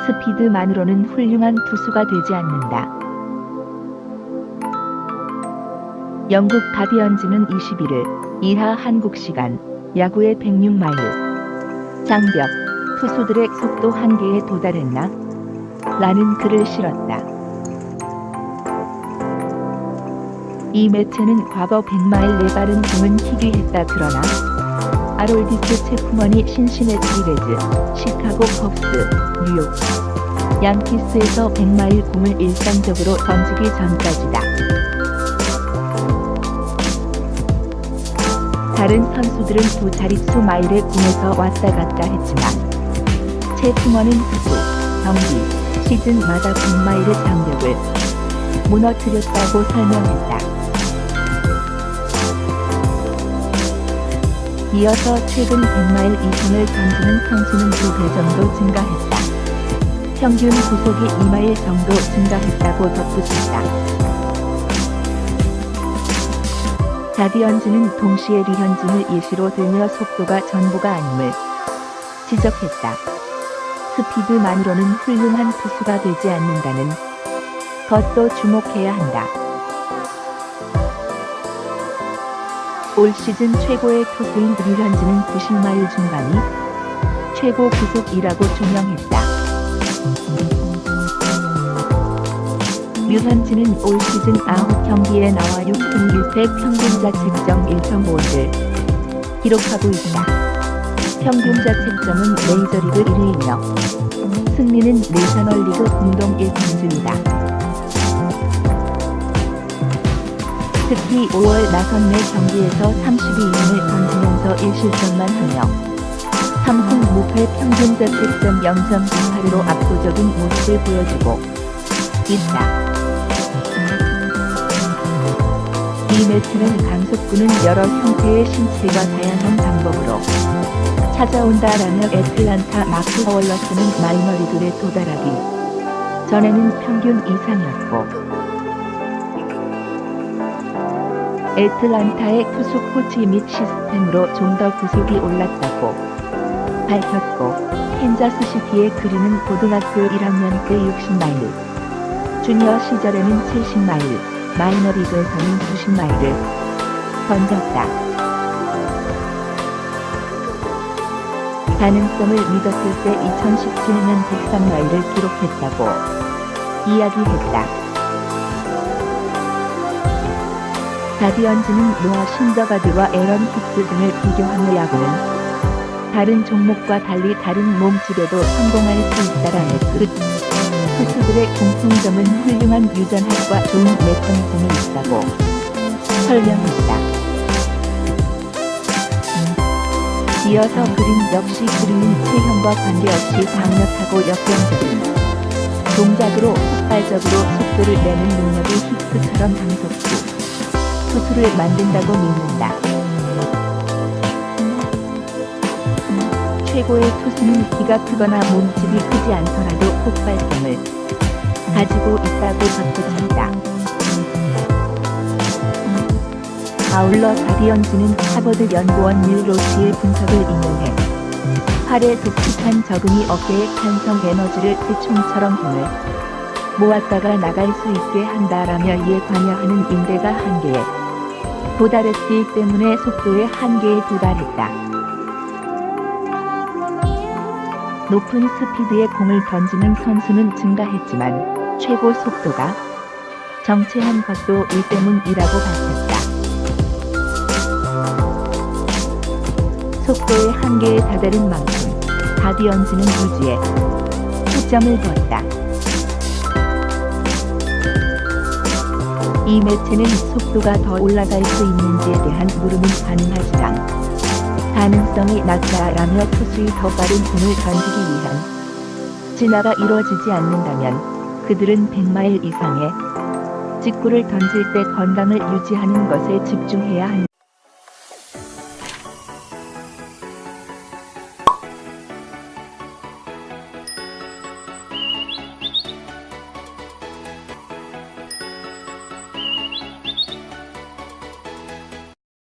스피드만으로는 훌륭한 투수가 되지 않는다. 영국 가디언즈는 21일 이하 한국 시간 야구의 106마일 장벽, 투수들의 속도 한계에 도달했나? 라는 글을 실었다. 이 매체는 과거 100마일 내 빠른 공은 희귀했다. 그러나 아롤디스 체프먼이 신시내티 레즈, 시카고 컵스, 뉴욕 양키스에서 100마일 공을 일상적으로 던지기 전까지다. 다른 선수들은 두 자릿수 마일의 공에서 왔다 갔다 했지만 체프먼은 투구, 경기, 시즌마다 100마일의 장벽을 무너뜨렸다고 설명했다. 이어서 최근 100마일 이상을 던지는 선수는 2배 정도 증가했다. 평균 구속이 2마일 정도 증가했다고 덧붙였다. 가디언즈는 동시에 류현진을 예시로 들며 속도가 전부가 아님을 지적했다. 스피드만으로는 훌륭한 투수가 되지 않는다는 것도 주목해야 한다. 올 시즌 최고의 투수인 류현진은 90마일 중반이 최고 구속이라고 조명했다. 류현진은 올 시즌 9경기에 나와 6승 1패 평균 자책점 1.5를 기록하고 있다. 평균 자책점은 메이저리그 1위이며 승리는 내셔널리그 공동 1등이다. 특히 5월 5매 경기에서 32이닝을 던지면서 1실점만 하며 3승 무패 평균 자책점 0.98으로 압도적인 모습을 보여주고 있다. 이 매체는 강속구는 여러 형태의 신체가 다양한 방법으로 찾아온다라며 애틀란타 마크 허월러스는 마이너리그에 도달하기 전에는 평균 이상이었고 애틀란타의 투수 코치 및 시스템으로 좀 더 구속이 올랐다고 밝혔고 캔자스시티에 그리는 고등학교 1학년 때 60마일, 주니어 시절에는 70마일, 마이너리그에서는 90마일을 던졌다. 가능성을 믿었을 때 2017년 103마일을 기록했다고 이야기했다. 가디언즈는 노아 신더가드와 에런 힙스 등을 비교하며 야구는 다른 종목과 달리 다른 몸집에도 성공할 수 있다라는 뜻. 투수들의 공통점은 훌륭한 유전학과 좋은 메커니즘이 있다고 설명했다. 이어서 그린 역시 그린은 체형과 관계없이 강력하고 역동적인 동작으로 폭발적으로 속도를 내는 능력이 힙스처럼 강속구 투수를 만든다고 믿는다. 최고의 투수는 키가 크거나 몸집이 크지 않더라도 폭발성을 가지고 있다고 덧붙였다. 아울러 가디언즈는 하버드 연구원 닐 로시의 분석을 인용해 팔의 독특한 적응이 어깨의 탄성 에너지를 대충처럼 힘을 모았다가 나갈 수 있게 한다라며 이에 관여하는 인대가 한계에 도달했기 때문에 속도의 한계에 도달했다. 높은 스피드의 공을 던지는 선수는 증가했지만 최고 속도가 정체한 것도 이 때문이라고 밝혔다. 속도의 한계에 다다른 만큼 가디언즈는 유지에 초점을 두었다. 이 매체는 속도가 더 올라갈 수 있는지에 대한 물음은 가능하지만 가능성이 낮다라며 투수의 더 빠른 공을 던지기 위한 진화가 이루어지지 않는다면 그들은 100마일 이상의 직구를 던질 때 건강을 유지하는 것에 집중해야 한다.